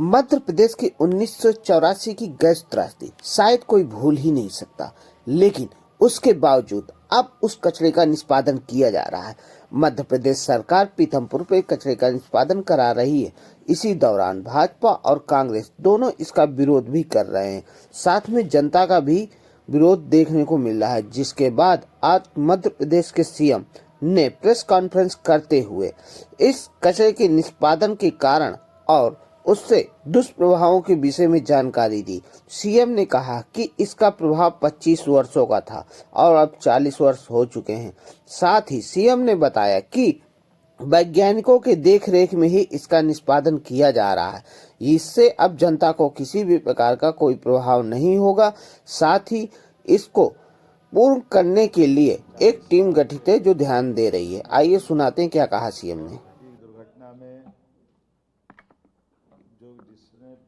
मध्य प्रदेश की 1984 की गैस त्रासदी शायद कोई भूल ही नहीं सकता, लेकिन उसके बावजूद अब उस कचरे का निष्पादन किया जा रहा है। मध्य प्रदेश सरकार पीथमपुर पे कचरे का निष्पादन करा रही है। इसी दौरान भाजपा और कांग्रेस दोनों इसका विरोध भी कर रहे हैं। साथ में जनता का भी विरोध देखने को मिल रहा है, जिसके बाद आज मध्य प्रदेश के सीएम ने प्रेस कॉन्फ्रेंस करते हुए इस कचरे के निष्पादन के कारण और उससे दुष्प्रभावों के विषय में जानकारी दी। सीएम ने कहा कि इसका प्रभाव 25 वर्षों का था और अब 40 वर्ष हो चुके हैं। साथ ही सीएम ने बताया कि वैज्ञानिकों के देखरेख में ही इसका निष्पादन किया जा रहा है। इससे अब जनता को किसी भी प्रकार का कोई प्रभाव नहीं होगा। साथ ही इसको पूर्ण करने के लिए एक टीम गठित है जो ध्यान दे रही है। आइए सुनाते हैं क्या कहा सीएम ने। दुर्घटना में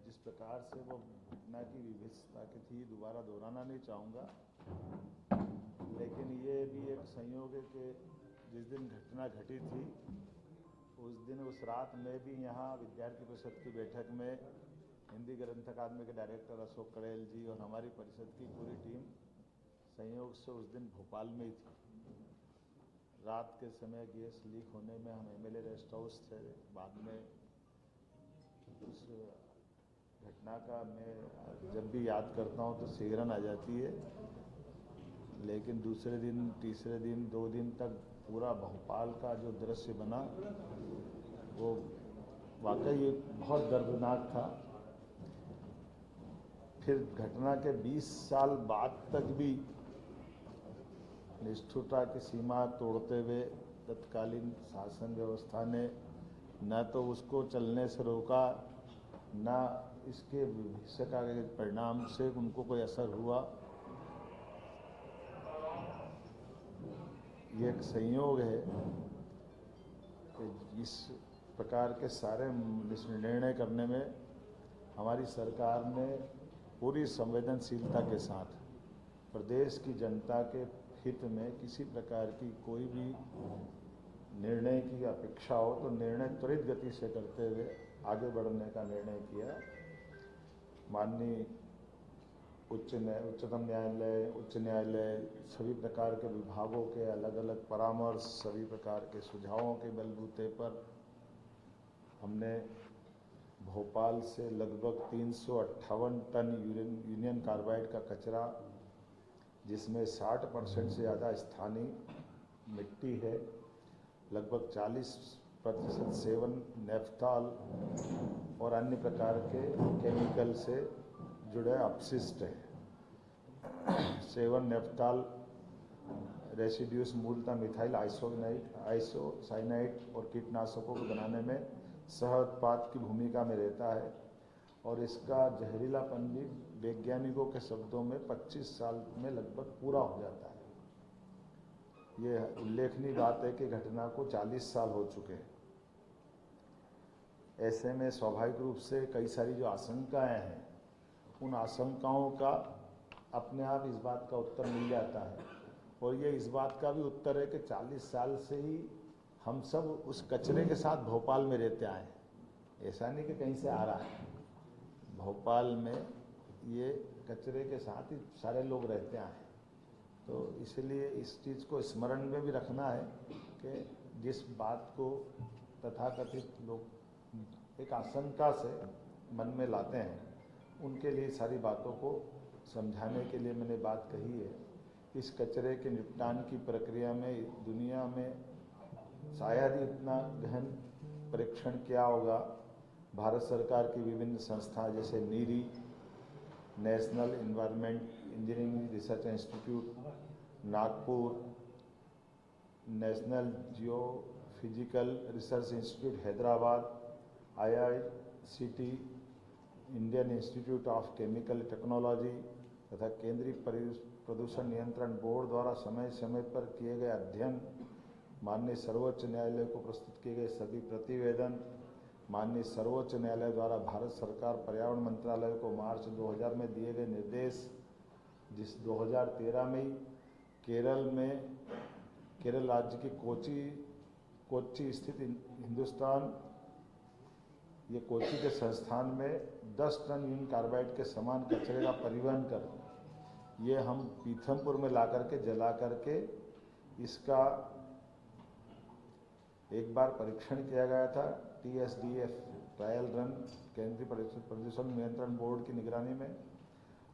जिस प्रकार से वो घटना की विभत्सता की थी, दोबारा दोहराना नहीं चाहूँगा, लेकिन ये भी एक संयोग है कि जिस दिन घटना घटी थी उस दिन उस रात में भी यहाँ विद्यार्थी परिषद की बैठक में हिंदी ग्रंथ अकादमी के डायरेक्टर अशोक कड़ेल जी और हमारी परिषद की पूरी टीम संयोग से उस दिन भोपाल में ही थी। रात के समय गैस लीक होने में हम एमएलए रेस्ट हाउस थे। बाद में उस घटना का मैं जब भी याद करता हूँ तो सिहरन आ जाती है, लेकिन दूसरे दिन, तीसरे दिन, 2 दिन तक पूरा भोपाल का जो दृश्य बना वो वाकई बहुत दर्दनाक था। फिर घटना के 20 साल बाद तक भी निष्ठुरता की सीमा तोड़ते हुए तत्कालीन शासन व्यवस्था ने न तो उसको चलने से रोका, न इसके भविष्य का परिणाम से उनको कोई असर हुआ। ये एक संयोग है कि इस प्रकार के सारे निर्णय करने में हमारी सरकार ने पूरी संवेदनशीलता के साथ प्रदेश की जनता के हित में किसी प्रकार की कोई भी निर्णय की अपेक्षा हो तो निर्णय त्वरित गति से करते हुए आगे बढ़ने का निर्णय किया। माननीय उच्चतम न्यायालय, उच्च न्यायालय, सभी प्रकार के विभागों के अलग अलग परामर्श, सभी प्रकार के सुझावों के बलबूते पर हमने भोपाल से लगभग 358 टन यूनियन कार्बाइड का कचरा, जिसमें 60% से ज़्यादा स्थानीय मिट्टी है, लगभग 40% सेवन नेफ्थॉल और अन्य प्रकार के केमिकल से जुड़े अपशिष्ट है। सेवन नेफ्थॉल रेसिड्यूस मूलतः मिथाइल आइसोसाइनाइड और कीटनाशकों को बनाने में सह उत्पाद की भूमिका में रहता है और इसका जहरीलापन भी वैज्ञानिकों के शब्दों में 25 साल में लगभग पूरा हो जाता है। ये उल्लेखनीय बात है कि घटना को 40 साल हो चुके हैं। ऐसे में स्वाभाविक रूप से कई सारी जो आशंकाएं हैं, उन आशंकाओं का अपने आप इस बात का उत्तर मिल जाता है और ये इस बात का भी उत्तर है कि 40 साल से ही हम सब उस कचरे के साथ भोपाल में रहते आए हैं। ऐसा नहीं कि कहीं से आ रहा है, भोपाल में ये कचरे के साथ ही सारे लोग रहते आए हैं। तो इसलिए इस चीज़ को स्मरण में भी रखना है कि जिस बात को तथाकथित लोग एक आशंका से मन में लाते हैं, उनके लिए सारी बातों को समझाने के लिए मैंने बात कही है। इस कचरे के निपटान की प्रक्रिया में दुनिया में शायद ही इतना गहन परीक्षण किया होगा। भारत सरकार की विभिन्न संस्था जैसे NEERI, national environment engineering research institute Nagpur, national geophysical research institute Hyderabad, IICT, Indian institute of chemical technology तथा केंद्रीय प्रदूषण नियंत्रण बोर्ड द्वारा समय समय पर किए गए अध्ययन, माननीय सर्वोच्च न्यायालय को प्रस्तुत किए गए सभी प्रतिवेदन, माननीय सर्वोच्च न्यायालय द्वारा भारत सरकार पर्यावरण मंत्रालय को मार्च 2000 में दिए गए निर्देश, जिस 2013 में केरल राज्य की कोच्चि स्थित हिंदुस्तान ये कोची के संस्थान में 10 टन यून कार्बाइड के समान कचरे का परिवहन कर ये हम पीथमपुर में ला करके जला करके इसका एक बार परीक्षण किया गया था TSDF ट्रायल रन केंद्रीय प्रदूषण नियंत्रण बोर्ड की निगरानी में,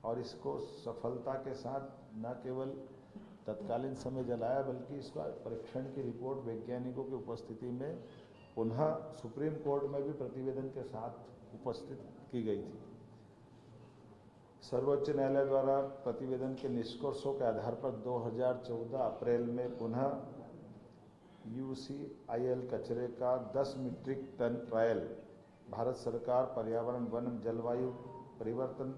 और इसको सफलता के साथ न केवल तत्कालीन समय जलाया बल्कि इसका परीक्षण की रिपोर्ट वैज्ञानिकों की उपस्थिति में पुनः सुप्रीम कोर्ट में भी प्रतिवेदन के साथ उपस्थित की गई थी। सर्वोच्च न्यायालय द्वारा प्रतिवेदन के निष्कर्षों के आधार पर 2014 अप्रैल में पुनः UCIL कचरे का 10 मीट्रिक टन ट्रायल भारत सरकार पर्यावरण वन जलवायु परिवर्तन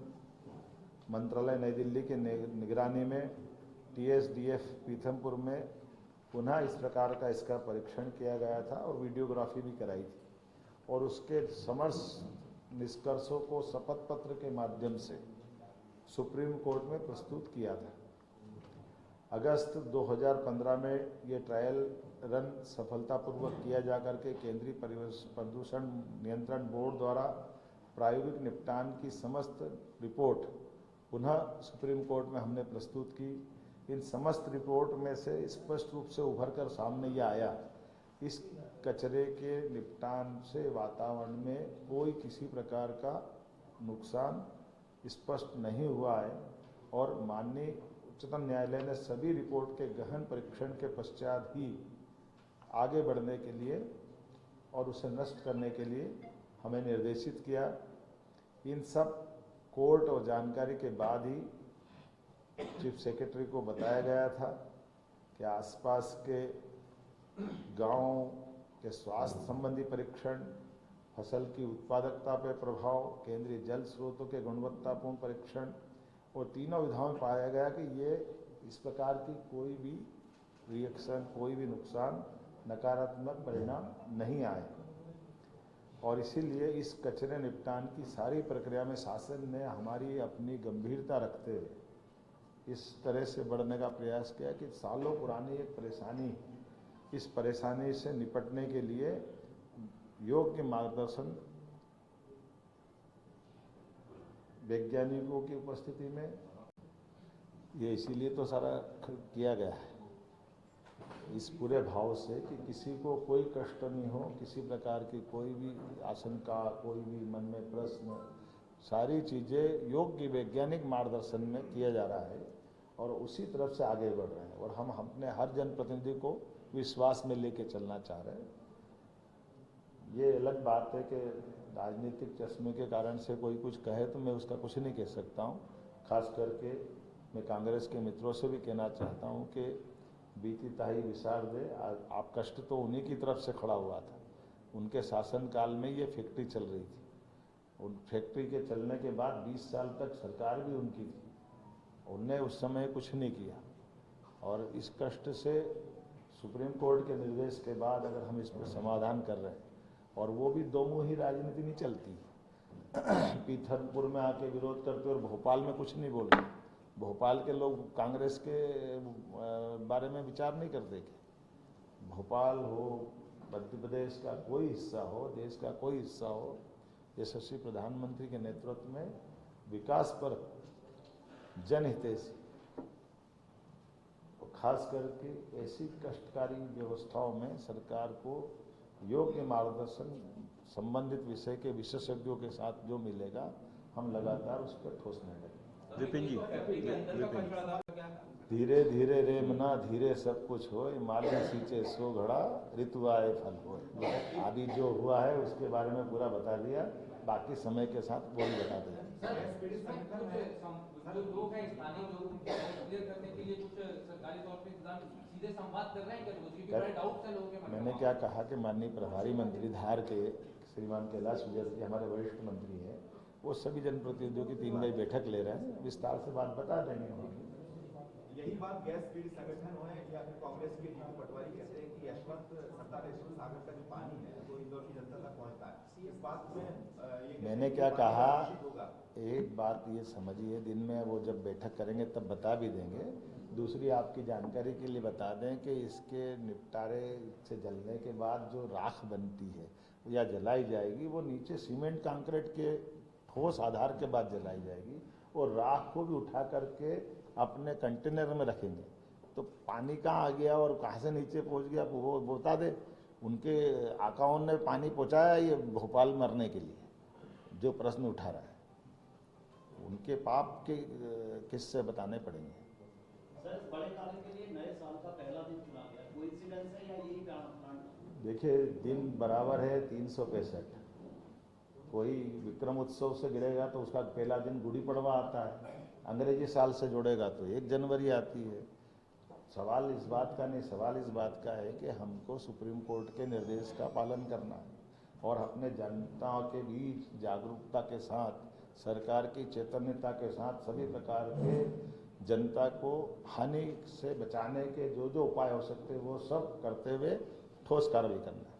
मंत्रालय नई दिल्ली के निगरानी में TSDF पीथमपुर में पुनः इस प्रकार का इसका परीक्षण किया गया था और वीडियोग्राफी भी कराई थी, और उसके समस्त निष्कर्षों को शपथ पत्र के माध्यम से सुप्रीम कोर्ट में प्रस्तुत किया था। अगस्त 2015 में ये ट्रायल रन सफलतापूर्वक किया जाकर के केंद्रीय प्रदूषण नियंत्रण बोर्ड द्वारा प्रायोगिक निपटान की समस्त रिपोर्ट पुनः सुप्रीम कोर्ट में हमने प्रस्तुत की। इन समस्त रिपोर्ट में से स्पष्ट रूप से उभर कर सामने ये आया, इस कचरे के निपटान से वातावरण में कोई किसी प्रकार का नुकसान स्पष्ट नहीं हुआ है, और माननीय उच्चतम न्यायालय ने सभी रिपोर्ट के गहन परीक्षण के पश्चात ही आगे बढ़ने के लिए और उसे नष्ट करने के लिए हमें निर्देशित किया। इन सब कोर्ट और जानकारी के बाद ही चीफ सेक्रेटरी को बताया गया था कि आसपास के गांवों के स्वास्थ्य संबंधी परीक्षण, फसल की उत्पादकता पर प्रभाव, केंद्रीय जल स्रोतों के गुणवत्तापूर्ण परीक्षण, और तीनों विधाओं में पाया गया कि ये इस प्रकार की कोई भी रिएक्शन, कोई भी नुकसान, नकारात्मक परिणाम नहीं आए। और इसीलिए इस कचरे निपटान की सारी प्रक्रिया में शासन ने हमारी अपनी गंभीरता रखते हुए इस तरह से बढ़ने का प्रयास किया कि सालों पुरानी एक परेशानी, इस परेशानी से निपटने के लिए योग्य मार्गदर्शन वैज्ञानिकों की उपस्थिति में ये इसीलिए तो सारा किया गया है, इस पूरे भाव से कि किसी को कोई कष्ट नहीं हो, किसी प्रकार की कोई भी आशंका, कोई भी मन में प्रश्न, सारी चीज़ें योग्य वैज्ञानिक मार्गदर्शन में किया जा रहा है और उसी तरफ से आगे बढ़ रहे हैं, और हम अपने हर जनप्रतिनिधि को विश्वास में लेके चलना चाह रहे हैं। ये अलग बात है कि राजनीतिक चश्मे के कारण से कोई कुछ कहे तो मैं उसका कुछ नहीं कह सकता हूँ। खास करके मैं कांग्रेस के मित्रों से भी कहना चाहता हूँ कि बीती ताही विसार दे, आप कष्ट तो उन्हीं की तरफ से खड़ा हुआ था। उनके शासनकाल में ये फैक्ट्री चल रही थी, उन फैक्ट्री के चलने के बाद 20 साल तक सरकार भी उनकी थी, उनने उस समय कुछ नहीं किया, और इस कष्ट से सुप्रीम कोर्ट के निर्देश के बाद अगर हम इस पर समाधान कर रहे हैं, और वो भी दो मुंही राजनीति नहीं चलती। पीथमपुर में आके विरोध करते और भोपाल में कुछ नहीं बोल रहे। भोपाल के लोग कांग्रेस के बारे में विचार नहीं करते कि भोपाल हो, मध्य प्रदेश का कोई हिस्सा हो, देश का कोई हिस्सा हो, यशस्वी प्रधानमंत्री के नेतृत्व में विकास पर जनहितैषी, खास करके ऐसी कष्टकारी व्यवस्थाओं में सरकार को योग्य मार्गदर्शन संबंधित विषय के विशेषज्ञों के साथ जो मिलेगा, हम लगातार उस पर ठोस निर्णय लेंगे। विपिन जी, धीरे धीरे रेमना धीरे सब कुछ हो, मालिन सींचे सो घड़ा, ऋतु आए फल हो। अभी जो हुआ है उसके बारे में पूरा बता दिया, बाकी समय के साथ वो भी बता दिया। मैंने क्या कहा कि माननीय प्रभारी मंत्री धार के श्रीमान कैलाश विजय जी हमारे वरिष्ठ मंत्री हैं, वो सभी जनप्रतिनिधियों की 3 बजे बैठक ले रहे हैं, विस्तार से बात बता देंगे। यही बात गैस पीड़ित संगठन हो या फिर कांग्रेस के जीतू पटवारी कहते हैं कि यशवंत सत्तानेश्वर सागर का जो पानी है वो इंदौर की जनता तक पहुंचता है। इस बात में मैंने क्या कहा, एक बात ये समझिए, दिन में वो जब बैठक करेंगे तब बता भी देंगे। दूसरी आपकी जानकारी के लिए बता दें कि इसके निपटारे से जलने के बाद जो राख बनती है या जलाई जाएगी वो नीचे सीमेंट कंक्रीट के ठोस आधार के बाद जलाई जाएगी और राख को भी उठा करके अपने कंटेनर में रखेंगे। तो पानी कहाँ आ गया और कहाँ से नीचे पहुँच गया वो बता दे। उनके आकाओं ने पानी पहुँचाया ये भोपाल मरने के लिए, जो प्रश्न उठा रहा है उनके पाप के किस्से बताने पड़ेंगे। सर, बड़े कार्य के लिए नए साल का पहला दिन चुना गया, कोइंसिडेंस है या यही कारण? देखिए, दिन बराबर है 365। कोई विक्रम उत्सव से गिरेगा तो उसका पहला दिन गुड़ी पड़वा आता है, अंग्रेजी साल से जोड़ेगा तो 1 जनवरी आती है। सवाल इस बात का नहीं, सवाल इस बात का है कि हमको सुप्रीम कोर्ट के निर्देश का पालन करना है और अपने जनता के बीच जागरूकता के साथ, सरकार की चैतन्यता के साथ सभी प्रकार के जनता को हानि से बचाने के जो उपाय हो सकते हैं वो सब करते हुए ठोस कार्रवाई करना है।